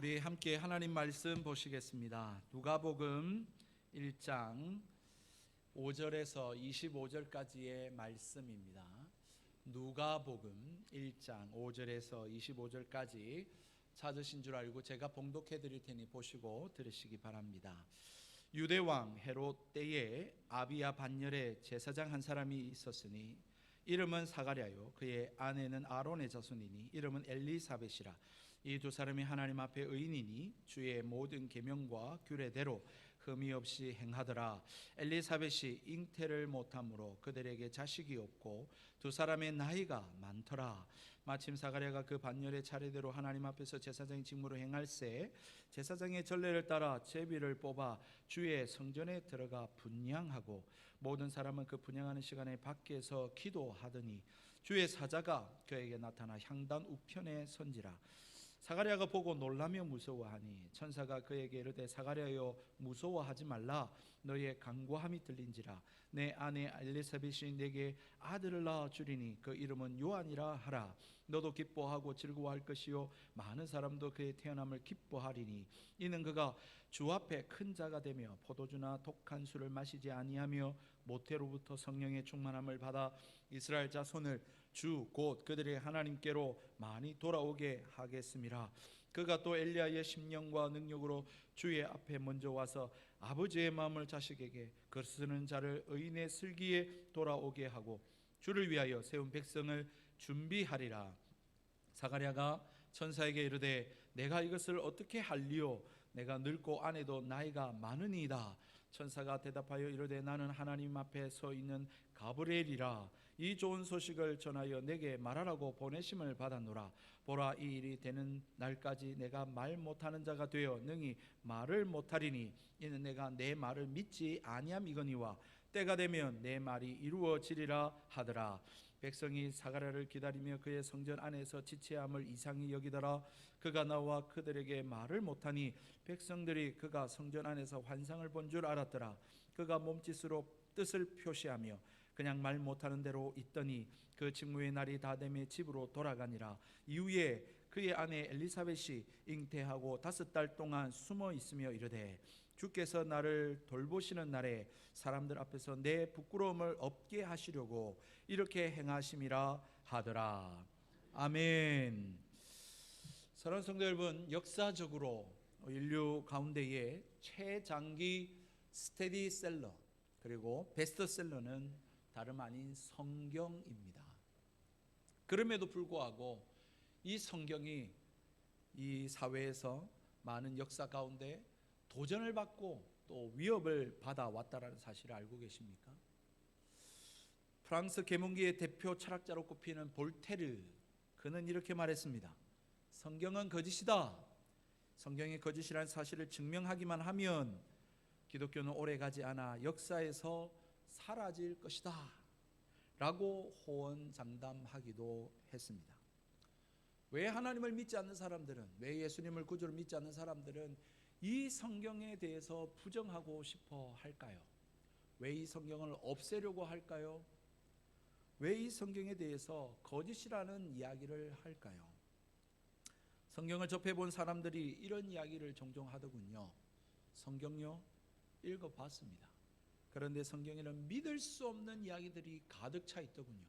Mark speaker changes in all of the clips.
Speaker 1: 우리 함께 하나님 말씀 보시겠습니다. 누가복음 1장 5절에서 25절까지의 말씀입니다. 누가복음 1장 5절에서 25절까지 찾으신 줄 알고 제가 봉독해 드릴 테니 보시고 들으시기 바랍니다. 유대왕 헤롯 때에 아비야 반열에 제사장 한 사람이 있었으니 이름은 사가랴요 그의 아내는 아론의 자손이니 이름은 엘리사벳이라. 이 두 사람이 하나님 앞에 의인이니 주의 모든 계명과 규례대로 흠이 없이 행하더라. 엘리사벳이 잉태를 못함으로 그들에게 자식이 없고 두 사람의 나이가 많더라. 마침 사가랴가 그 반열의 차례대로 하나님 앞에서 제사장의 직무를 행할새 제사장의 전례를 따라 제비를 뽑아 주의 성전에 들어가 분향하고 모든 사람은 그 분향하는 시간에 밖에서 기도하더니 주의 사자가 그에게 나타나 향단 우편에 선지라. 사가랴가 보고 놀라며 무서워하니 천사가 그에게 이르되 사가랴여 무서워하지 말라. 너의 간구함이 들린지라. 내 아내 엘리사벳이 내게 아들을 낳아 주리니 그 이름은 요한이라 하라. 너도 기뻐하고 즐거워할 것이요 많은 사람도 그의 태어남을 기뻐하리니 이는 그가 주 앞에 큰 자가 되며 포도주나 독한 술을 마시지 아니하며 모태로부터 성령의 충만함을 받아 이스라엘 자손을 주 곧 그들의 하나님께로 많이 돌아오게 하겠음이라. 그가 또 엘리야의 심령과 능력으로 주의 앞에 먼저 와서 아버지의 마음을 자식에게 거스르는 자를 의인의 슬기에 돌아오게 하고 주를 위하여 세운 백성을 준비하리라. 사가랴가 천사에게 이르되 내가 이것을 어떻게 할리요? 내가 늙고 아내도 나이가 많으니이다. 천사가 대답하여 이르되 나는 하나님 앞에 서 있는 가브리엘이라. 이 좋은 소식을 전하여 내게 말하라고 보내심을 받았노라. 보라, 이 일이 되는 날까지 내가 말 못하는 자가 되어 능히 말을 못하리니 이는 내가 내 말을 믿지 아니함이거니와 때가 되면 내 말이 이루어지리라 하더라. 백성이 사가랴를 기다리며 그의 성전 안에서 지체함을 이상히 여기더라. 그가 나와 그들에게 말을 못하니 백성들이 그가 성전 안에서 환상을 본 줄 알았더라. 그가 몸짓으로 뜻을 표시하며 그냥 말 못하는 대로 있더니 그 직무의 날이 다 되매 집으로 돌아가니라. 이후에 그의 아내 엘리사벳이 잉태하고 5달 동안 숨어 있으며 이르되 주께서 나를 돌보시는 날에 사람들 앞에서 내 부끄러움을 없게 하시려고 이렇게 행하심이라 하더라. 아멘. 사랑하는 성도 여러분, 역사적으로 인류 가운데에 최장기 스테디셀러 그리고 베스트셀러는 다름 아닌 성경입니다. 그럼에도 불구하고 이 성경이 이 사회에서 많은 역사 가운데 도전을 받고 또 위협을 받아왔다는 사실을 알고 계십니까? 프랑스 계몽기의 대표 철학자로 꼽히는 볼테르, 그는 이렇게 말했습니다. 성경은 거짓이다. 성경이 거짓이라는 사실을 증명하기만 하면 기독교는 오래가지 않아 역사에서 사라질 것이다 라고 호언장담하기도 했습니다. 왜 하나님을 믿지 않는 사람들은, 왜 예수님을 구주로 믿지 않는 사람들은 이 성경에 대해서 부정하고 싶어 할까요? 왜 이 성경을 없애려고 할까요? 왜 이 성경에 대해서 거짓이라는 이야기를 할까요? 성경을 접해본 사람들이 이런 이야기를 종종 하더군요. 성경요? 읽어봤습니다. 그런데 성경에는 믿을 수 없는 이야기들이 가득 차 있더군요.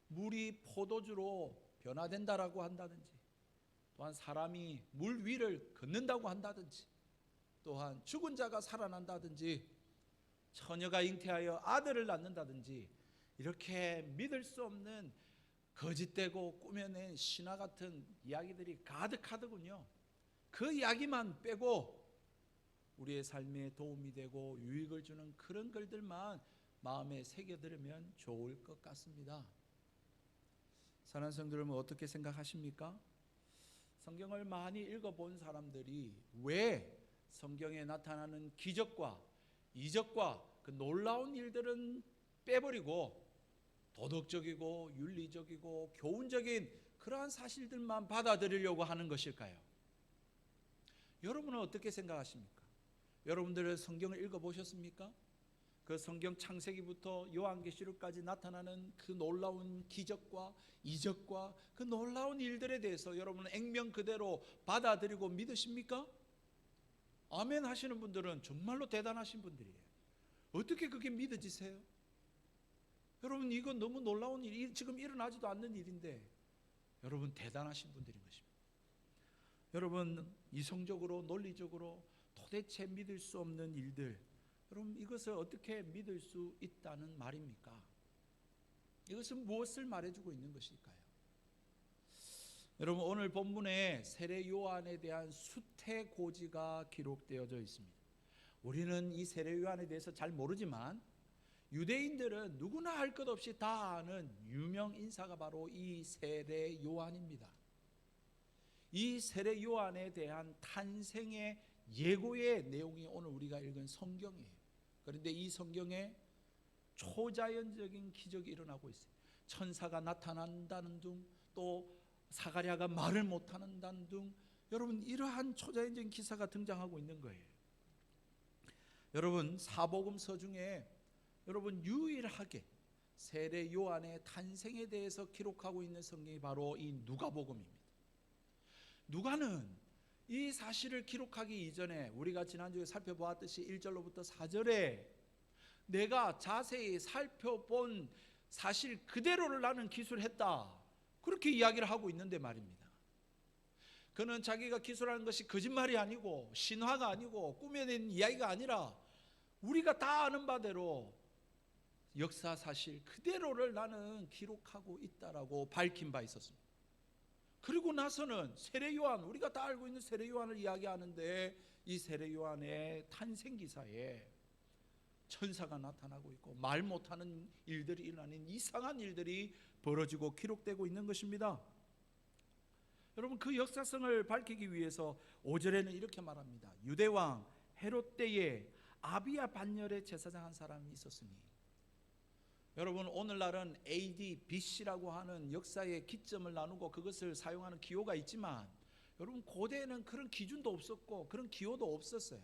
Speaker 1: 물이 포도주로 변화된다라고 한다든지, 또한 사람이 물 위를 걷는다고 한다든지, 또한 죽은 자가 살아난다든지, 처녀가 잉태하여 아들을 낳는다든지, 이렇게 믿을 수 없는 거짓되고 꾸며낸 신화 같은 이야기들이 가득하더군요. 그 이야기만 빼고 우리의 삶에 도움이 되고 유익을 주는 그런 글들만 마음에 새겨들으면 좋을 것 같습니다. 사랑하는 성도 여러분, 어떻게 생각하십니까? 성경을 많이 읽어본 사람들이 왜 성경에 나타나는 기적과 이적과 그 놀라운 일들은 빼버리고 도덕적이고 윤리적이고 교훈적인 그러한 사실들만 받아들이려고 하는 것일까요? 여러분은 어떻게 생각하십니까? 여러분들은 성경을 읽어보셨습니까? 그 성경 창세기부터 요한계시록까지 나타나는 그 놀라운 기적과 이적과 그 놀라운 일들에 대해서 여러분은 액면 그대로 받아들이고 믿으십니까? 아멘 하시는 분들은 정말로 대단하신 분들이에요. 어떻게 그게 믿어지세요? 여러분, 이건 너무 놀라운 일이 지금 일어나지도 않는 일인데 여러분 대단하신 분들인 것입니다. 여러분, 이성적으로 논리적으로 도대체 믿을 수 없는 일들, 여러분 이것을 어떻게 믿을 수 있다는 말입니까? 이것은 무엇을 말해주고 있는 것일까요? 여러분, 오늘 본문에 세례 요한에 대한 수태고지가 기록되어져 있습니다. 우리는 이 세례 요한에 대해서 잘 모르지만 유대인들은 누구나 할 것 없이 다 아는 유명 인사가 바로 이 세례 요한입니다. 이 세례 요한에 대한 탄생의 예고의 내용이 오늘 우리가 읽은 성경이에요. 그런데 이 성경에 초자연적인 기적이 일어나고 있어요. 천사가 나타난다는 등, 또 사가랴가 말을 못한다는 등, 여러분 이러한 초자연적인 기사가 등장하고 있는 거예요. 여러분, 사복음서 중에 여러분 유일하게 세례 요한의 탄생에 대해서 기록하고 있는 성경이 바로 이 누가복음입니다. 누가는 이 사실을 기록하기 이전에 우리가 지난주에 살펴보았듯이 1절로부터 4절에 내가 자세히 살펴본 사실 그대로를 나는 기술했다, 그렇게 이야기를 하고 있는데 말입니다. 그는 자기가 기술하는 것이 거짓말이 아니고 신화가 아니고 꾸며낸 이야기가 아니라 우리가 다 아는 바대로 역사 사실 그대로를 나는 기록하고 있다라고 밝힌 바 있었습니다. 그리고 나서는 세례 요한, 우리가 다 알고 있는 세례 요한을 이야기하는데 이 세례 요한의 탄생 기사에 천사가 나타나고 있고 말 못하는 일들이 일어나는 이상한 일들이 벌어지고 기록되고 있는 것입니다. 여러분, 그 역사성을 밝히기 위해서 5절에는 이렇게 말합니다. 유대왕 헤롯 때에 아비야 반열의 제사장 한 사람이 있었으니, 여러분 오늘날은 AD, BC라고 하는 역사의 기점을 나누고 그것을 사용하는 기호가 있지만 여러분 고대에는 그런 기준도 없었고 그런 기호도 없었어요.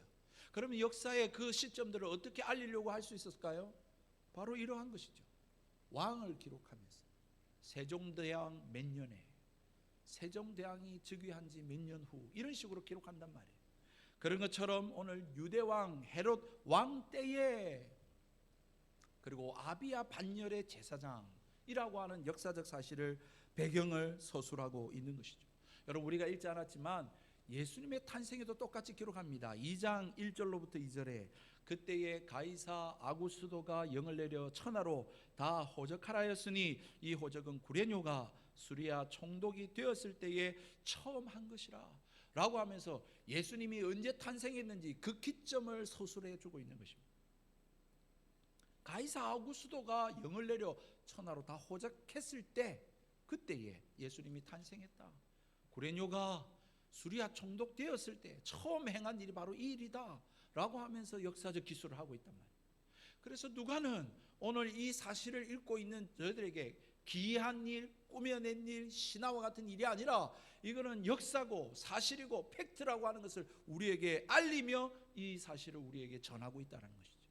Speaker 1: 그러면 역사의 그 시점들을 어떻게 알리려고 할 수 있었을까요? 바로 이러한 것이죠. 왕을 기록하면서 세종대왕 몇 년에, 세종대왕이 즉위한 지 몇 년 후, 이런 식으로 기록한단 말이에요. 그런 것처럼 오늘 유대왕 헤롯 왕 때에, 그리고 아비야 반열의 제사장이라고 하는 역사적 사실을 배경을 서술하고 있는 것이죠. 여러분, 우리가 읽지 않았지만 예수님의 탄생에도 똑같이 기록합니다. 2장 1절로부터 2절에 그때에 가이사 아구스도가 영을 내려 천하로 다 호적하라였으니 이 호적은 구레뇨가 수리아 총독이 되었을 때에 처음 한 것이라 라고 하면서 예수님이 언제 탄생했는지 그 기점을 서술해 주고 있는 것입니다. 가이사 아구스도가 영을 내려 천하로 다 호적했을 때 그때에 예수님이 탄생했다. 구레뇨가 수리아 총독 되었을 때 처음 행한 일이 바로 이 일이다 라고 하면서 역사적 기술을 하고 있단 말이에요. 그래서 누가는 오늘 이 사실을 읽고 있는 저희들에게 기이한 일, 꾸며낸 일, 신화와 같은 일이 아니라 이거는 역사고 사실이고 팩트라고 하는 것을 우리에게 알리며 이 사실을 우리에게 전하고 있다는 것이죠.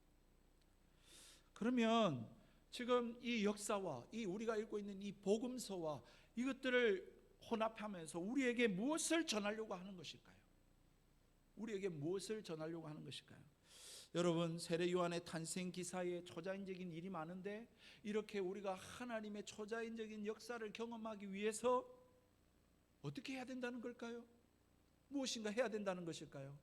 Speaker 1: 그러면 지금 이 역사와 이 우리가 읽고 있는 이 복음서와 이것들을 혼합하면서 우리에게 무엇을 전하려고 하는 것일까요? 우리에게 무엇을 전하려고 하는 것일까요? 여러분, 세례 요한의 탄생 기사에 초자연적인 일이 많은데 이렇게 우리가 하나님의 초자연적인 역사를 경험하기 위해서 어떻게 해야 된다는 걸까요? 무엇인가 해야 된다는 것일까요?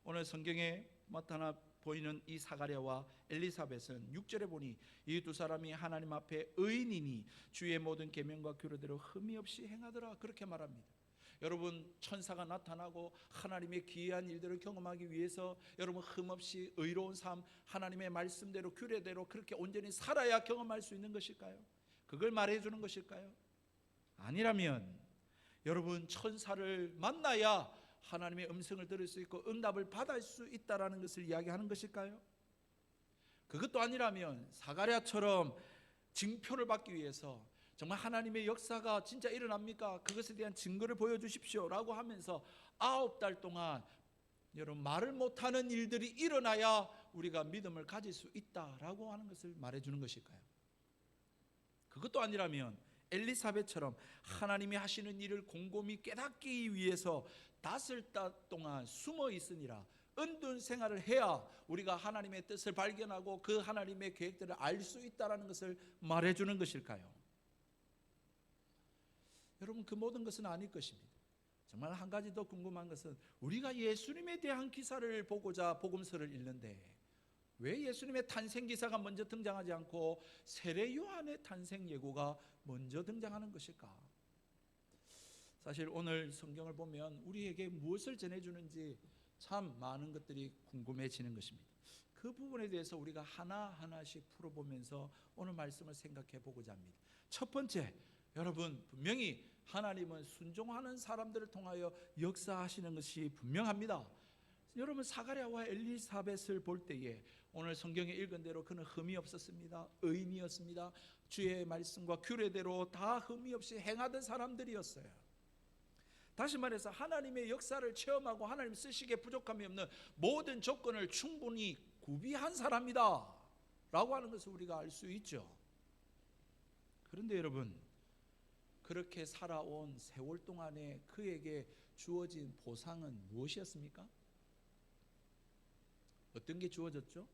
Speaker 1: 오늘 성경에 나타나 보이는 이 사가랴와 엘리사벳은 6절에 보니 이 두 사람이 하나님 앞에 의인이니 주의 모든 계명과 규례대로 흠이 없이 행하더라, 그렇게 말합니다. 여러분, 천사가 나타나고 하나님의 기이한 일들을 경험하기 위해서 여러분 흠없이 의로운 삶, 하나님의 말씀대로 규례대로 그렇게 온전히 살아야 경험할 수 있는 것일까요? 그걸 말해주는 것일까요? 아니라면 여러분, 천사를 만나야 하나님의 음성을 들을 수 있고 응답을 받을 수 있다라는 것을 이야기하는 것일까요? 그것도 아니라면 사가랴처럼 징표를 받기 위해서 정말 하나님의 역사가 진짜 일어납니까? 그것에 대한 증거를 보여주십시오 라고 하면서 9달 동안 여러분, 말을 못하는 일들이 일어나야 우리가 믿음을 가질 수 있다라고 하는 것을 말해주는 것일까요? 그것도 아니라면 엘리사벳처럼 하나님이 하시는 일을 곰곰이 깨닫기 위해서 5달 동안 숨어 있으니라 은둔 생활을 해야 우리가 하나님의 뜻을 발견하고 그 하나님의 계획들을 알 수 있다는 것을 말해주는 것일까요? 여러분, 그 모든 것은 아닐 것입니다. 정말 한 가지 더 궁금한 것은 우리가 예수님에 대한 기사를 보고자 복음서를 읽는데 왜 예수님의 탄생 기사가 먼저 등장하지 않고 세례 요한의 탄생 예고가 먼저 등장하는 것일까? 사실 오늘 성경을 보면 우리에게 무엇을 전해주는지 참 많은 것들이 궁금해지는 것입니다. 그 부분에 대해서 우리가 하나하나씩 풀어보면서 오늘 말씀을 생각해 보고자 합니다. 첫 번째, 여러분, 분명히 하나님은 순종하는 사람들을 통하여 역사하시는 것이 분명합니다. 여러분, 사가랴와 엘리사벳을 볼 때에 오늘 성경에 읽은 대로 그는 흠이 없었습니다. 의인이었습니다. 주의 말씀과 규례대로 다 흠이 없이 행하던 사람들이었어요. 다시 말해서 하나님의 역사를 체험하고 하나님 쓰시기에 부족함이 없는 모든 조건을 충분히 구비한 사람이다 라고 하는 것을 우리가 알 수 있죠. 그런데 여러분, 그렇게 살아온 세월 동안에 그에게 주어진 보상은 무엇이었습니까? 어떤 게 주어졌죠?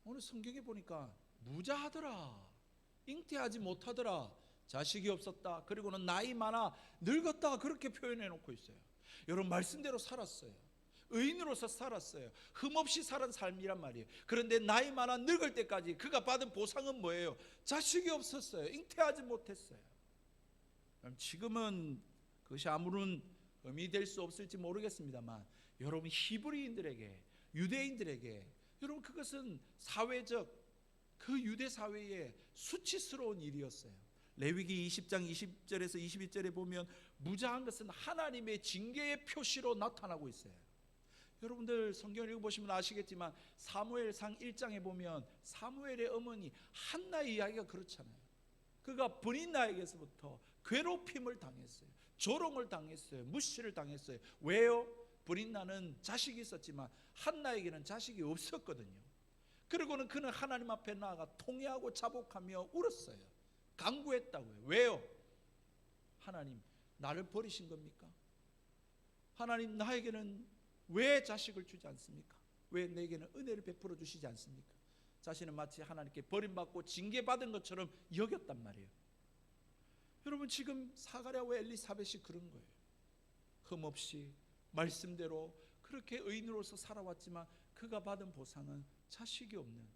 Speaker 1: 오늘 성경에 보니까 무자하더라, 잉태하지 못하더라, 자식이 없었다, 그리고는 나이 많아 늙었다, 그렇게 표현해 놓고 있어요. 여러분, 말씀대로 살았어요. 의인으로서 살았어요. 흠없이 살은 삶이란 말이에요. 그런데 나이 많아 늙을 때까지 그가 받은 보상은 뭐예요? 자식이 없었어요. 잉태하지 못했어요. 지금은 그것이 아무런 의미 될 수 없을지 모르겠습니다만 여러분, 히브리인들에게, 유대인들에게 여러분, 그것은 사회적, 그 유대 사회의 수치스러운 일이었어요. 레위기 20장 20절에서 21절에 보면 무자한 것은 하나님의 징계의 표시로 나타나고 있어요. 여러분들 성경을 읽어보시면 아시겠지만 사무엘상 1장에 보면 사무엘의 어머니 한나의 이야기가 그렇잖아요. 그가 브린나에게서부터 괴롭힘을 당했어요. 조롱을 당했어요. 무시를 당했어요. 왜요? 브린나는 자식이 있었지만 한나에게는 자식이 없었거든요. 그리고는 그는 하나님 앞에 나아가 통회하고 자복하며 울었어요. 간구했다고요. 왜요? 하나님, 나를 버리신 겁니까? 하나님, 나에게는 왜 자식을 주지 않습니까? 왜 내게는 은혜를 베풀어 주시지 않습니까? 자신은 마치 하나님께 버림받고 징계받은 것처럼 여겼단 말이에요. 여러분, 지금 사가랴와 엘리사벳이 그런 거예요. 흠없이 말씀대로 그렇게 의인으로서 살아왔지만 그가 받은 보상은 자식이 없는,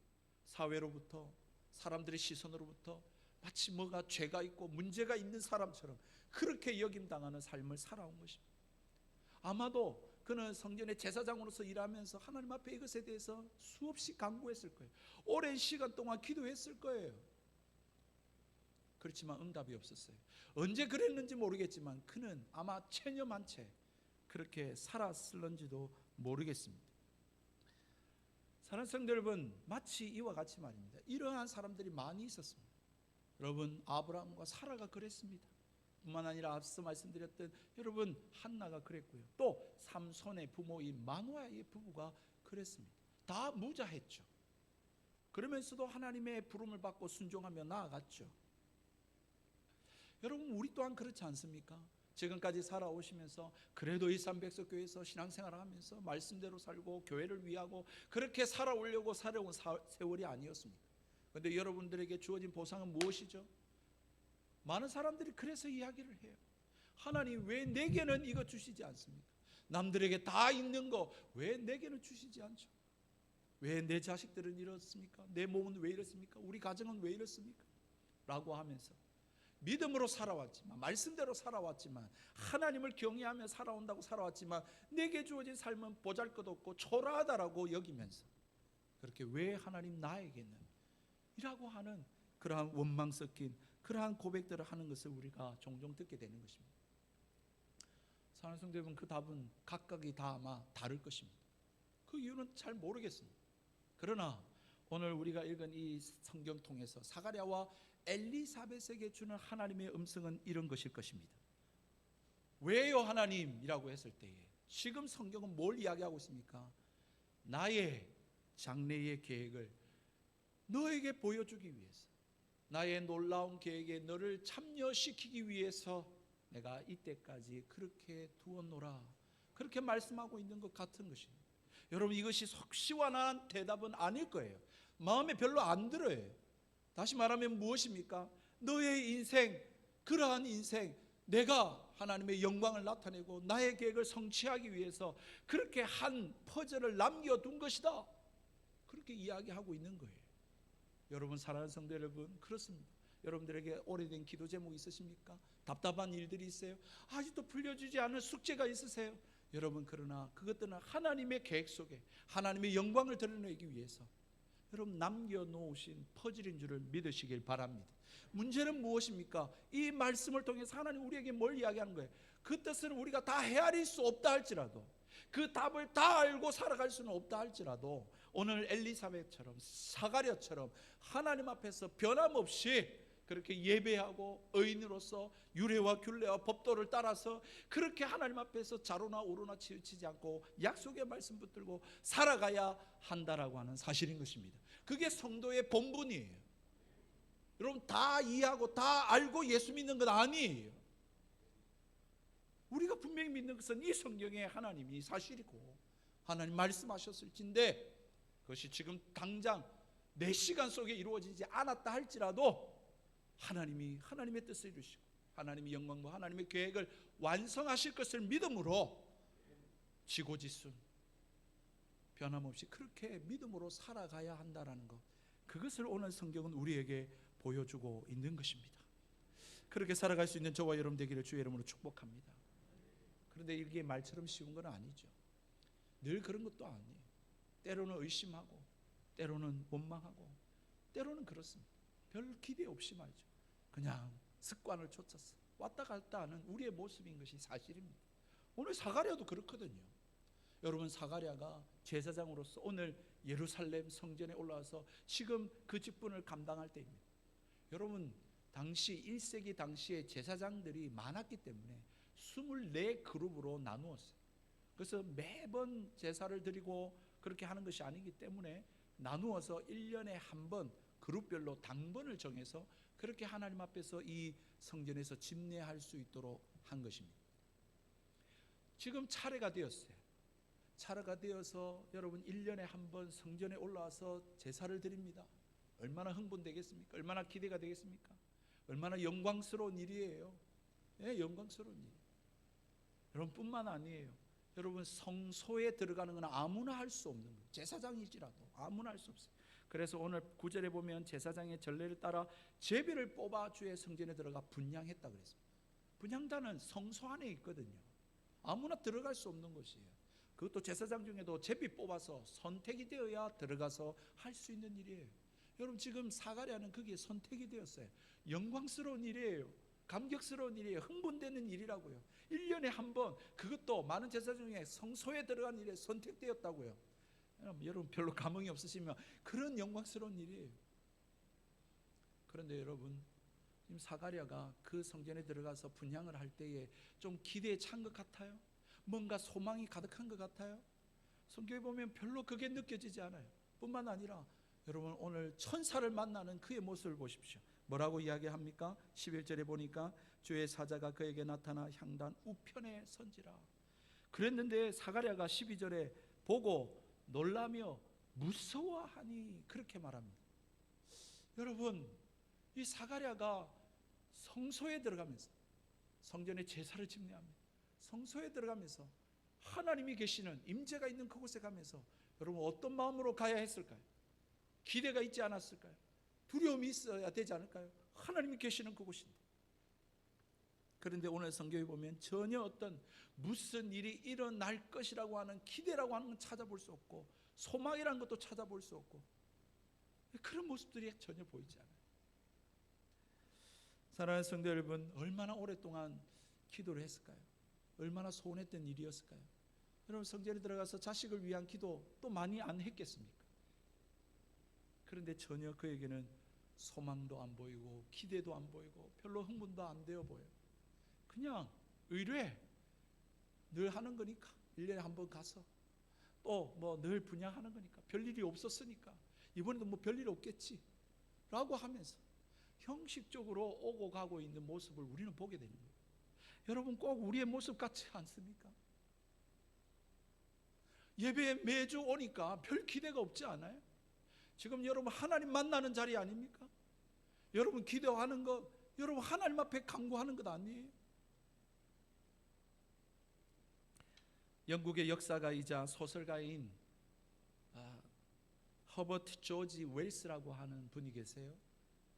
Speaker 1: 사회로부터, 사람들의 시선으로부터 마치 뭐가 죄가 있고 문제가 있는 사람처럼 그렇게 여김당하는 삶을 살아온 것입니다. 아마도 그는 성전의 제사장으로서 일하면서 하나님 앞에 이것에 대해서 수없이 간구했을 거예요. 오랜 시간 동안 기도했을 거예요. 그렇지만 응답이 없었어요. 언제 그랬는지 모르겠지만 그는 아마 체념한 채 그렇게 살았을런지도 모르겠습니다. 사랑하는 성도 여러분, 마치 이와 같이 말입니다. 이러한 사람들이 많이 있었습니다. 여러분, 아브라함과 사라가 그랬습니다. 뿐만 아니라 앞서 말씀드렸던 여러분, 한나가 그랬고요. 또 삼손의 부모인 마누아의 부부가 그랬습니다. 다 무자했죠. 그러면서도 하나님의 부름을 받고 순종하며 나아갔죠. 여러분, 우리 또한 그렇지 않습니까? 지금까지 살아오시면서 그래도 일산백석교회에서 신앙생활을 하면서 말씀대로 살고 교회를 위하고 그렇게 살아오려고 살아온 세월이 아니었습니까? 그런데 여러분들에게 주어진 보상은 무엇이죠? 많은 사람들이 그래서 이야기를 해요. 하나님, 왜 내게는 이거 주시지 않습니까? 남들에게 다 있는 거 왜 내게는 주시지 않죠? 왜 내 자식들은 이렇습니까? 내 몸은 왜 이렇습니까? 우리 가정은 왜 이렇습니까? 라고 하면서 믿음으로 살아왔지만, 말씀대로 살아왔지만, 하나님을 경외하며 살아온다고 살아왔지만 내게 주어진 삶은 보잘것없고 초라하다라고 여기면서 그렇게 왜 하나님 나에게는 이라고 하는 그러한 원망 섞인 그러한 고백들을 하는 것을 우리가 종종 듣게 되는 것입니다. 사랑하는 성도 여러분, 그 답은 각각이 다 아마 다를 것입니다. 그 이유는 잘 모르겠습니다. 그러나 오늘 우리가 읽은 이 성경 통해서 사가랴와 엘리사벳에게 주는 하나님의 음성은 이런 것일 것입니다. 왜요 하나님이라고 했을 때에 지금 성경은 뭘 이야기하고 있습니까? 나의 장래의 계획을 너에게 보여주기 위해서, 나의 놀라운 계획에 너를 참여시키기 위해서 내가 이때까지 그렇게 두었노라, 그렇게 말씀하고 있는 것 같은 것입니다. 여러분, 이것이 속 시원한 대답은 아닐 거예요. 마음에 별로 안 들어요. 다시 말하면 무엇입니까? 너의 인생, 그러한 인생, 내가 하나님의 영광을 나타내고 나의 계획을 성취하기 위해서 그렇게 한 퍼즐을 남겨둔 것이다, 그렇게 이야기하고 있는 거예요. 여러분, 사랑하는 성도 여러분, 그렇습니다. 여러분들에게 오래된 기도 제목이 있으십니까? 답답한 일들이 있어요? 아직도 풀려주지 않은 숙제가 있으세요? 여러분, 그러나 그것들은 하나님의 계획 속에 하나님의 영광을 드러내기 위해서 여러분 남겨놓으신 퍼즐인 줄을 믿으시길 바랍니다. 문제는 무엇입니까? 이 말씀을 통해서 하나님 우리에게 뭘 이야기하는 거예요? 그 뜻은 우리가 다 헤아릴 수 없다 할지라도, 그 답을 다 알고 살아갈 수는 없다 할지라도, 오늘 엘리사벳처럼 사가랴처럼 하나님 앞에서 변함없이 그렇게 예배하고 의인으로서 유례와 균례와 법도를 따라서 그렇게 하나님 앞에서 좌로나 우로나 치우치지 않고 약속의 말씀 붙들고 살아가야 한다라고 하는 사실인 것입니다. 그게 성도의 본분이에요. 여러분, 다 이해하고 다 알고 예수 믿는 건 아니에요. 우리가 분명히 믿는 것은 이 성경에 하나님이 사실이고 하나님 말씀하셨을진데, 그것이 지금 당장 내 시간 속에 이루어지지 않았다 할지라도 하나님이 하나님의 뜻을 이루시고 하나님의 영광과 하나님의 계획을 완성하실 것을 믿음으로 지고지순 변함없이 그렇게 믿음으로 살아가야 한다는 것, 그것을 오늘 성경은 우리에게 보여주고 있는 것입니다. 그렇게 살아갈 수 있는 저와 여러분 되기를 주의 이름으로 축복합니다. 그런데 이게 말처럼 쉬운 건 아니죠. 늘 그런 것도 아니에요. 때로는 의심하고, 때로는 원망하고, 때로는 그렇습니다. 별 기대 없이 말이죠. 그냥 습관을 쫓아서 왔다 갔다 하는 우리의 모습인 것이 사실입니다. 오늘 사가랴도 그렇거든요. 여러분, 사가랴가 제사장으로서 오늘 예루살렘 성전에 올라와서 지금 그 직분을 감당할 때입니다. 여러분, 당시 1세기 당시에 제사장들이 많았기 때문에 24그룹으로 나누었어요. 그래서 매번 제사를 드리고 그렇게 하는 것이 아니기 때문에 나누어서 1년에 한 번 그룹별로 당번을 정해서 그렇게 하나님 앞에서 이 성전에서 집례할 수 있도록 한 것입니다. 지금 차례가 되었어요. 차례가 되어서 여러분 1년에 한 번 성전에 올라와서 제사를 드립니다. 얼마나 흥분되겠습니까? 얼마나 기대가 되겠습니까? 얼마나 영광스러운 일이에요. 예, 영광스러운 일. 여러분, 뿐만 아니에요. 여러분, 성소에 들어가는 건 아무나 할 수 없는 거예요. 제사장이지라도 아무나 할 수 없어요. 그래서 오늘 9절에 보면 제사장의 전례를 따라 제비를 뽑아 주의 성전에 들어가 분향했다 그랬습니다. 분향단은 성소 안에 있거든요. 아무나 들어갈 수 없는 곳이에요. 그것도 제사장 중에도 제비 뽑아서 선택이 되어야 들어가서 할 수 있는 일이에요. 여러분, 지금 사가랴는 거기에 선택이 되었어요. 영광스러운 일이에요. 감격스러운 일이에요. 흥분되는 일이라고요. 1년에 한 번, 그것도 많은 제사 중에 성소에 들어간 일에 선택되었다고요. 여러분, 별로 감흥이 없으시면 그런 영광스러운 일이에요. 그런데 여러분, 지금 사가랴가 그 성전에 들어가서 분향을 할 때에 좀 기대에 찬 것 같아요? 뭔가 소망이 가득한 것 같아요? 성경에 보면 별로 그게 느껴지지 않아요. 뿐만 아니라 여러분, 오늘 천사를 만나는 그의 모습을 보십시오. 뭐라고 이야기합니까? 11절에 보니까 주의 사자가 그에게 나타나 향단 우편에 선지라 그랬는데, 사가랴가 12절에 보고 놀라며 무서워하니 그렇게 말합니다. 여러분, 이 사가랴가 성소에 들어가면서 성전에 제사를 집례합니다. 성소에 들어가면서 하나님이 계시는 임재가 있는 그곳에 가면서 여러분, 어떤 마음으로 가야 했을까요? 기대가 있지 않았을까요? 두려움이 있어야 되지 않을까요? 하나님이 계시는 그곳인데. 그런데 오늘 성경에 보면 전혀 어떤 무슨 일이 일어날 것이라고 하는 기대라고 하는 건 찾아볼 수 없고, 소망이라는 것도 찾아볼 수 없고, 그런 모습들이 전혀 보이지 않아요. 사랑하는 성도 여러분, 얼마나 오랫동안 기도를 했을까요? 얼마나 소원했던 일이었을까요? 여러분, 성전에 들어가서 자식을 위한 기도 또 많이 안 했겠습니까? 그런데 전혀 그에게는 소망도 안 보이고 기대도 안 보이고 별로 흥분도 안 되어 보여요. 그냥 의뢰 늘 하는 거니까 1년에 한 번 가서 또 뭐 늘 분양하는 거니까 별일이 없었으니까 이번에도 뭐 별일 없겠지 라고 하면서 형식적으로 오고 가고 있는 모습을 우리는 보게 되는 거예요. 여러분, 꼭 우리의 모습 같지 않습니까? 예배에 매주 오니까 별 기대가 없지 않아요? 지금 여러분 하나님 만나는 자리 아닙니까? 여러분 기도하는 것, 여러분 하나님 앞에 간구하는 것 아니에요? 영국의 역사가이자 소설가인 허버트 조지 웰스라고 하는 분이 계세요.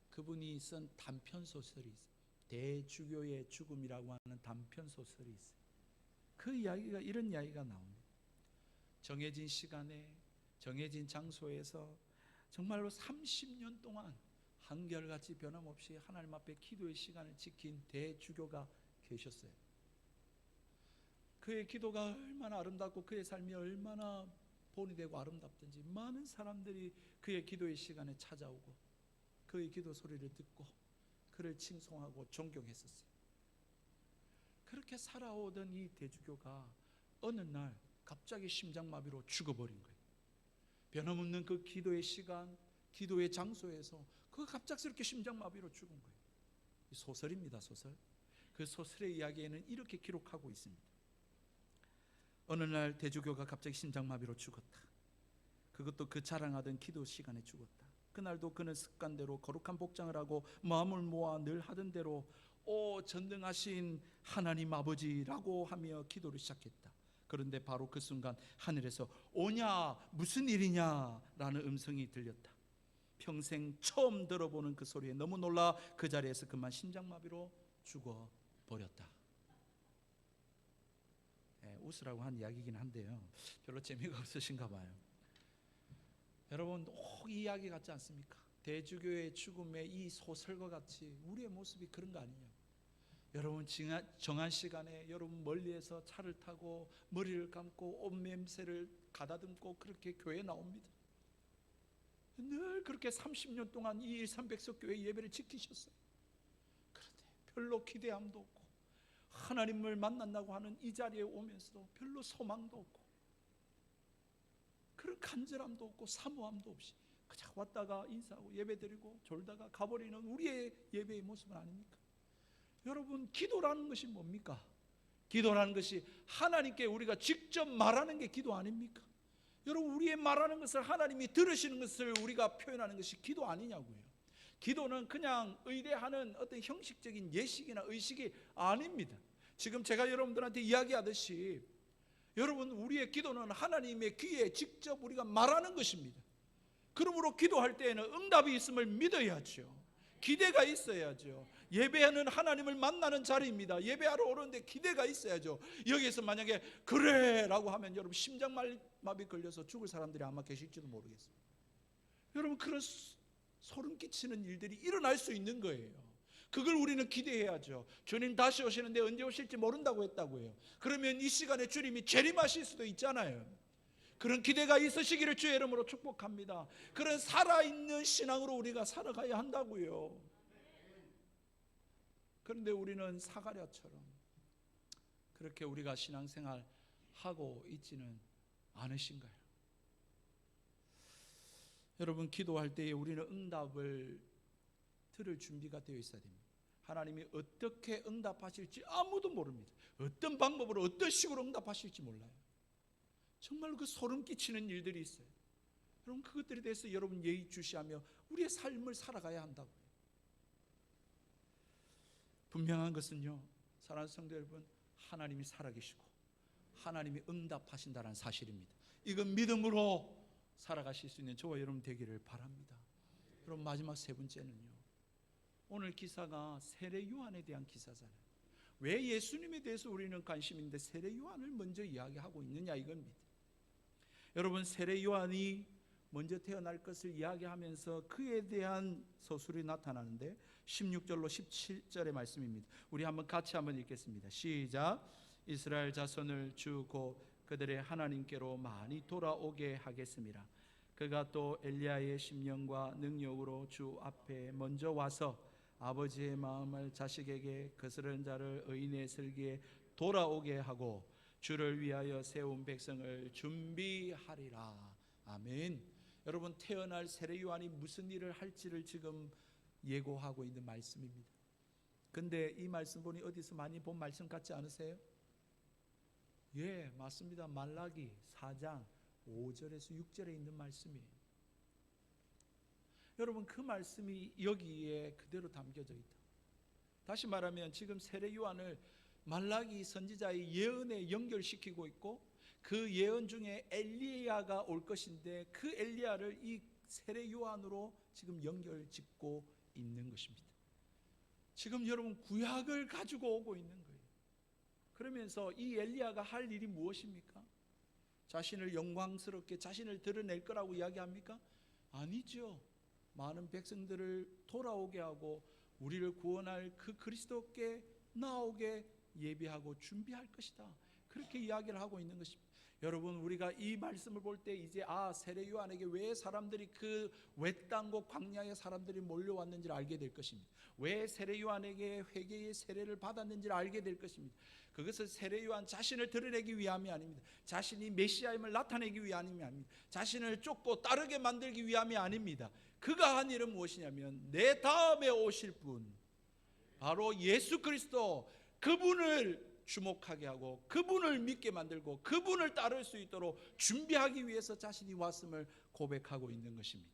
Speaker 1: 그분이 쓴 단편 소설이 있어요. 대주교의 죽음이라고 하는 단편 소설이 있어요. 그 이야기가 이런 이야기가 나옵니다. 정해진 시간에 정해진 장소에서 정말로 30년 동안 한결같이 변함없이 하나님 앞에 기도의 시간을 지킨 대주교가 계셨어요. 그의 기도가 얼마나 아름답고 그의 삶이 얼마나 본이 되고 아름답든지 많은 사람들이 그의 기도의 시간에 찾아오고 그의 기도 소리를 듣고 그를 칭송하고 존경했었어요. 그렇게 살아오던 이 대주교가 어느 날 갑자기 심장마비로 죽어버린 거예요. 변함없는 그 기도의 시간, 기도의 장소에서 그 갑작스럽게 심장마비로 죽은 거예요. 소설입니다, 소설. 그 소설의 이야기에는 이렇게 기록하고 있습니다. 어느 날 대주교가 갑자기 심장마비로 죽었다. 그것도 그 자랑하던 기도 시간에 죽었다. 그날도 그는 습관대로 거룩한 복장을 하고 마음을 모아 늘 하던 대로 오 전능하신 하나님 아버지라고 하며 기도를 시작했다. 그런데 바로 그 순간 하늘에서 오냐 무슨 일이냐 라는 음성이 들렸다. 평생 처음 들어보는 그 소리에 너무 놀라 그 자리에서 그만 심장마비로 죽어버렸다. 웃으라고 한 이야기이긴 한데요, 별로 재미가 없으신가 봐요. 여러분, 이 이야기 같지 않습니까? 대주교의 죽음의 이 소설과 같이 우리의 모습이 그런 거 아니냐. 여러분, 정한 시간에 여러분 멀리에서 차를 타고 머리를 감고 옷 냄새를 가다듬고 그렇게 교회에 나옵니다. 늘 그렇게 30년 동안 이 일삼백석 교회 예배를 지키셨어요. 그런데 별로 기대함도 없고 하나님을 만난다고 하는 이 자리에 오면서도 별로 소망도 없고 그런 간절함도 없고 사모함도 없이 그냥 왔다가 인사하고 예배드리고 졸다가 가버리는 우리의 예배의 모습은 아닙니까? 여러분, 기도라는 것이 뭡니까? 기도라는 것이 하나님께 우리가 직접 말하는 게 기도 아닙니까? 여러분, 우리의 말하는 것을 하나님이 들으시는 것을 우리가 표현하는 것이 기도 아니냐고요. 기도는 그냥 의뢰하는 어떤 형식적인 예식이나 의식이 아닙니다. 지금 제가 여러분들한테 이야기하듯이 여러분, 우리의 기도는 하나님의 귀에 직접 우리가 말하는 것입니다. 그러므로 기도할 때에는 응답이 있음을 믿어야죠. 기대가 있어야죠. 예배하는 하나님을 만나는 자리입니다. 예배하러 오는데 기대가 있어야죠. 여기에서 만약에 그래 라고 하면 여러분 심장마비 걸려서 죽을 사람들이 아마 계실지도 모르겠어요. 여러분, 그런 소름 끼치는 일들이 일어날 수 있는 거예요. 그걸 우리는 기대해야죠. 주님 다시 오시는데 언제 오실지 모른다고 했다고요. 그러면 이 시간에 주님이 재림하실 수도 있잖아요. 그런 기대가 있으시기를 주의 이름으로 축복합니다. 그런 살아있는 신앙으로 우리가 살아가야 한다고요. 그런데 우리는 사가랴처럼 그렇게 우리가 신앙생활 하고 있지는 않으신가요? 여러분, 기도할 때에 우리는 응답을 들을 준비가 되어 있어야 됩니다. 하나님이 어떻게 응답하실지 아무도 모릅니다. 어떤 방법으로 어떤 식으로 응답하실지 몰라요. 정말 그 소름 끼치는 일들이 있어요. 여러분, 그것들에 대해서 여러분 예의주시하며 우리의 삶을 살아가야 한다고요. 분명한 것은요, 사랑하는 성도 여러분, 하나님이 살아계시고 하나님이 응답하신다는 사실입니다. 이건 믿음으로 살아가실 수 있는 저와 여러분 되기를 바랍니다. 여러분, 마지막 세 번째는요, 오늘 기사가 세례 요한에 대한 기사잖아요. 왜 예수님에 대해서 우리는 관심이 있는데 세례 요한을 먼저 이야기하고 있느냐 이겁니다. 여러분, 세례 요한이 먼저 태어날 것을 이야기하면서 그에 대한 서술이 나타나는데 16절로 17절의 말씀입니다. 우리 같이 한번 읽겠습니다. 시작. 이스라엘 자손을 주 곧 그들의 하나님께로 많이 돌아오게 하겠습니다. 그가 또 엘리야의 심령과 능력으로 주 앞에 먼저 와서 아버지의 마음을 자식에게 거스른 자를 의인의 슬기에 돌아오게 하고 주를 위하여 세운 백성을 준비하리라. 아멘. 여러분, 태어날 세례 요한이 무슨 일을 할지를 지금 예고하고 있는 말씀입니다. 근데 이 말씀 보니 어디서 많이 본 말씀 같지 않으세요? 예, 맞습니다. 말라기 4장 5절에서 6절에 있는 말씀이에요. 여러분, 그 말씀이 여기에 그대로 담겨져 있다. 다시 말하면 지금 세례 요한을 말라기 선지자의 예언에 연결시키고 있고, 그 예언 중에 엘리야가 올 것인데 그 엘리야를 이 세례 요한으로 지금 연결짓고 있는 것입니다. 지금 여러분, 구약을 가지고 오고 있는 거예요. 그러면서 이 엘리야가 할 일이 무엇입니까? 자신을 영광스럽게 자신을 드러낼 거라고 이야기합니까? 아니죠. 많은 백성들을 돌아오게 하고 우리를 구원할 그 그리스도께 나오게 예비하고 준비할 것이다. 그렇게 이야기를 하고 있는 것입니다. 여러분, 우리가 이 말씀을 볼 때 이제 세례 요한에게 왜 사람들이 그 외땅고 광야의 사람들이 몰려왔는지를 알게 될 것입니다. 왜 세례 요한에게 회개의 세례를 받았는지를 알게 될 것입니다. 그것은 세례 요한 자신을 드러내기 위함이 아닙니다. 자신이 메시아임을 나타내기 위함이 아닙니다. 자신을 쫓고 따르게 만들기 위함이 아닙니다. 그가 한 일은 무엇이냐면 내 다음에 오실 분, 바로 예수 그리스도, 그분을 주목하게 하고 그분을 믿게 만들고 그분을 따를 수 있도록 준비하기 위해서 자신이 왔음을 고백하고 있는 것입니다.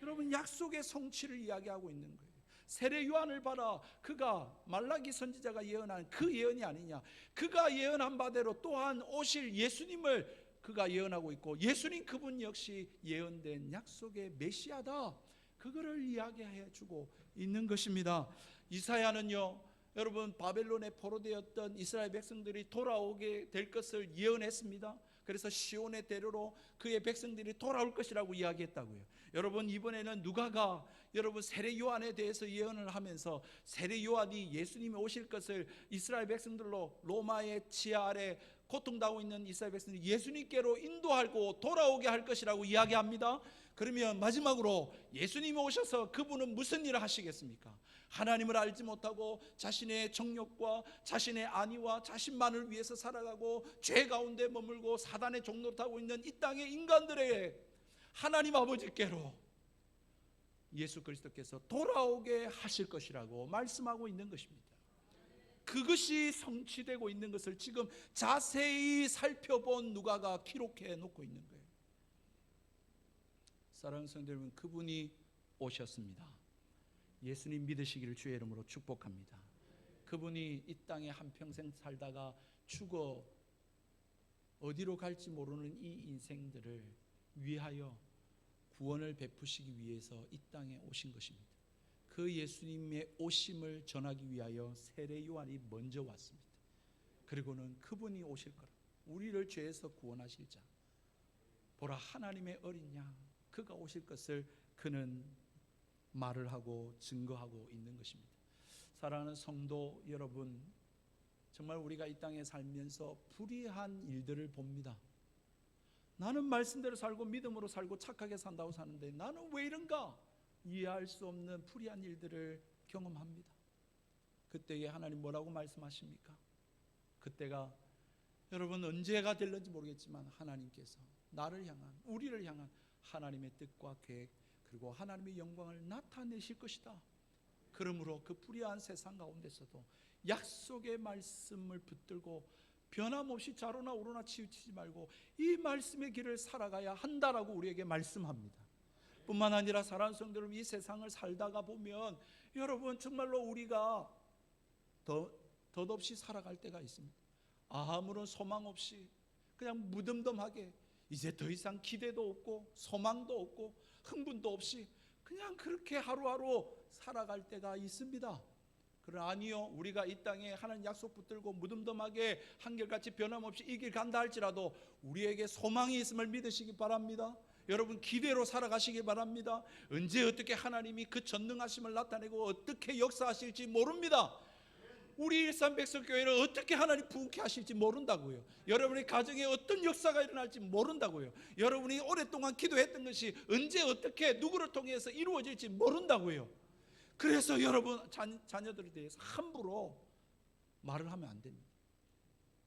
Speaker 1: 여러분, 약속의 성취를 이야기하고 있는 거예요. 세례 요한을 봐라. 그가 말라기 선지자가 예언한 그 예언이 아니냐. 그가 예언한 바대로 또한 오실 예수님을 그가 예언하고 있고, 예수님 그분 역시 예언된 약속의 메시아다. 그거를 이야기해 주고 있는 것입니다. 이사야는요, 여러분, 바벨론에 포로되었던 이스라엘 백성들이 돌아오게 될 것을 예언했습니다. 그래서 시온의 대로로 그의 백성들이 돌아올 것이라고 이야기했다고요. 여러분, 이번에는 누가가 여러분 세례 요한에 대해서 예언을 하면서 세례 요한이 예수님이 오실 것을 이스라엘 백성들로 로마의 지하 아래 고통당하고 있는 이스라엘 백성들이 예수님께로 인도하고 돌아오게 할 것이라고 이야기합니다. 그러면 마지막으로 예수님이 오셔서 그분은 무슨 일을 하시겠습니까? 하나님을 알지 못하고 자신의 정욕과 자신의 안위와 자신만을 위해서 살아가고 죄 가운데 머물고 사단의 종노릇하고 있는 이 땅의 인간들에게 하나님 아버지께로 예수 그리스도께서 돌아오게 하실 것이라고 말씀하고 있는 것입니다. 그것이 성취되고 있는 것을 지금 자세히 살펴본 누가가 기록해 놓고 있는 거예요. 사랑하는 성도 여러분, 그분이 오셨습니다. 예수님 믿으시기를 주의 이름으로 축복합니다. 그분이 이 땅에 한평생 살다가 죽어 어디로 갈지 모르는 이 인생들을 위하여 구원을 베푸시기 위해서 이 땅에 오신 것입니다. 그 예수님의 오심을 전하기 위하여 세례 요한이 먼저 왔습니다. 그리고는 그분이 오실 거라, 우리를 죄에서 구원하실 자, 보라 하나님의 어린 양, 그가 오실 것을 그는 말을 하고 증거하고 있는 것입니다. 사랑하는 성도 여러분, 정말 우리가 이 땅에 살면서 불의한 일들을 봅니다. 나는 말씀대로 살고 믿음으로 살고 착하게 산다고 사는데 나는 왜 이런가? 이해할 수 없는 불의한 일들을 경험합니다. 그때에 하나님 뭐라고 말씀하십니까? 그때가 여러분 언제가 될는지 모르겠지만 하나님께서 나를 향한, 우리를 향한 하나님의 뜻과 계획, 그리고 하나님의 영광을 나타내실 것이다. 그러므로 그 불의한 세상 가운데서도 약속의 말씀을 붙들고 변함없이 좌로나 우로나 치우치지 말고 이 말씀의 길을 살아가야 한다라고 우리에게 말씀합니다. 뿐만 아니라 사랑하는 성도 여러분, 이 세상을 살다가 보면 여러분 정말로 우리가 덧없이 살아갈 때가 있습니다. 아무런 소망 없이 그냥 무덤덤하게 이제 더 이상 기대도 없고 소망도 없고 흥분도 없이 그냥 그렇게 하루하루 살아갈 때가 있습니다. 그러나 아니요, 우리가 이 땅에 하나님 약속 붙들고 무덤덤하게 한결같이 변함없이 이 길 간다 할지라도 우리에게 소망이 있음을 믿으시기 바랍니다. 여러분 기대로 살아가시기 바랍니다. 언제 어떻게 하나님이 그 전능하심을 나타내고 어떻게 역사하실지 모릅니다. 우리 일산백석교회를 어떻게 하나님 부흥케 하실지 모른다고요. 여러분의 가정에 어떤 역사가 일어날지 모른다고요. 여러분이 오랫동안 기도했던 것이 언제 어떻게 누구를 통해서 이루어질지 모른다고요. 그래서 여러분 자녀들에 대해서 함부로 말을 하면 안 됩니다.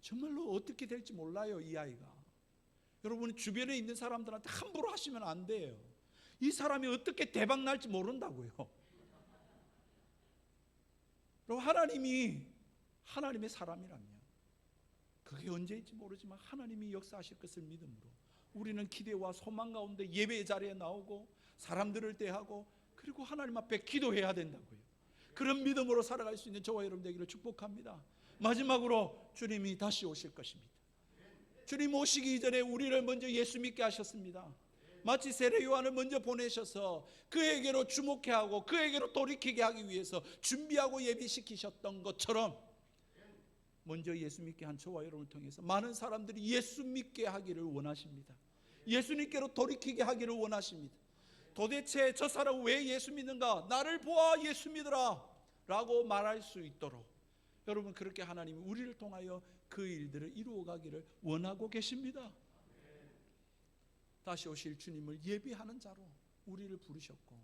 Speaker 1: 정말로 어떻게 될지 몰라요. 이 아이가. 여러분 주변에 있는 사람들한테 함부로 하시면 안 돼요. 이 사람이 어떻게 대박 날지 모른다고요. 여러분 하나님의 사람이라면 그게 언제일지 모르지만 하나님이 역사하실 것을 믿음으로 우리는 기대와 소망 가운데 예배 자리에 나오고 사람들을 대하고 그리고 하나님 앞에 기도해야 된다고요. 그런 믿음으로 살아갈 수 있는 저와 여러분 되기를 축복합니다. 마지막으로 주님이 다시 오실 것입니다. 주님 오시기 이전에 우리를 먼저 예수 믿게 하셨습니다. 마치 세례 요한을 먼저 보내셔서 그에게로 주목해 하고 그에게로 돌이키게 하기 위해서 준비하고 예비시키셨던 것처럼 먼저 예수 믿게 한 저와 여러분을 통해서 많은 사람들이 예수 믿게 하기를 원하십니다. 예수님께로 돌이키게 하기를 원하십니다. 도대체 저 사람 왜 예수 믿는가? 나를 보아 예수 믿으라 라고 말할 수 있도록 여러분 그렇게 하나님이 우리를 통하여 그 일들을 이루어가기를 원하고 계십니다. 다시 오실 주님을 예비하는 자로 우리를 부르셨고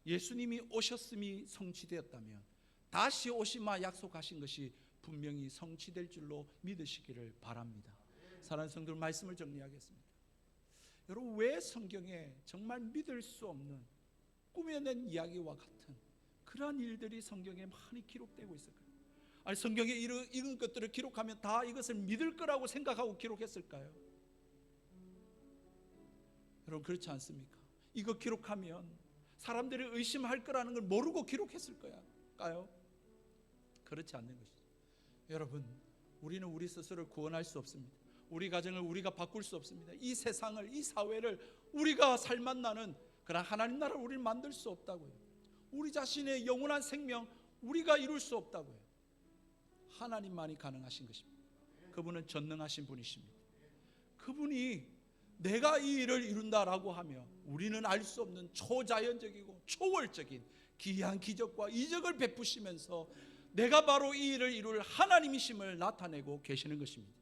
Speaker 1: 예수님이 오셨음이 성취되었다면 다시 오시마 약속하신 것이 분명히 성취될 줄로 믿으시기를 바랍니다. 사랑하는 성도들, 말씀을 정리하겠습니다. 여러분 왜 성경에 정말 믿을 수 없는 꾸며낸 이야기와 같은 그러한 일들이 성경에 많이 기록되고 있을까요? 아니 성경에 이런 것들을 기록하면 다 이것을 믿을 거라고 생각하고 기록했을까요? 여러분 그렇지 않습니까? 이거 기록하면 사람들이 의심할 거라는 걸 모르고 기록했을까요? 그렇지 않는 것이죠. 여러분 우리는 우리 스스로를 구원할 수 없습니다. 우리 가정을 우리가 바꿀 수 없습니다. 이 세상을 이 사회를 우리가 살맛나는 그런 하나님 나라를 우리는 만들 수 없다고요. 우리 자신의 영원한 생명 우리가 이룰 수 없다고요. 하나님만이 가능하신 것입니다. 그분은 전능하신 분이십니다. 그분이 내가 이 일을 이룬다라고 하며 우리는 알 수 없는 초자연적이고 초월적인 기이한 기적과 이적을 베푸시면서 내가 바로 이 일을 이룰 하나님이심을 나타내고 계시는 것입니다.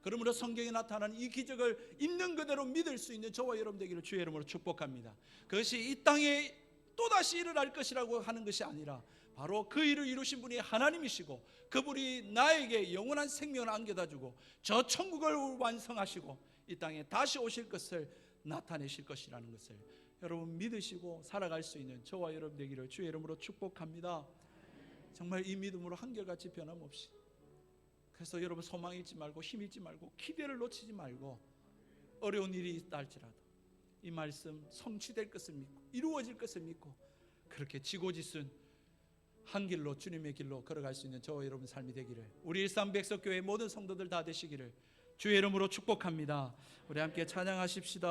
Speaker 1: 그러므로 성경에 나타난 이 기적을 있는 그대로 믿을 수 있는 저와 여러분 되기를 주의 이름으로 축복합니다. 그것이 이 땅에 또다시 일어날 것이라고 하는 것이 아니라 바로 그 일을 이루신 분이 하나님이시고 그분이 나에게 영원한 생명을 안겨다 주고 저 천국을 완성하시고 이 땅에 다시 오실 것을 나타내실 것이라는 것을 여러분 믿으시고 살아갈 수 있는 저와 여러분 되기를 주의 이름으로 축복합니다. 정말 이 믿음으로 한결같이 변함없이 그래서 여러분 소망 잃지 말고 힘 잃지 말고 기대를 놓치지 말고 어려운 일이 있다 할지라도 이 말씀 성취될 것을 믿고 이루어질 것을 믿고 그렇게 지고지순 한 길로 주님의 길로 걸어갈 수 있는 저와 여러분 삶이 되기를 우리 일산백석교회 모든 성도들 다 되시기를 주의 이름으로 축복합니다. 우리 함께 찬양하십시다.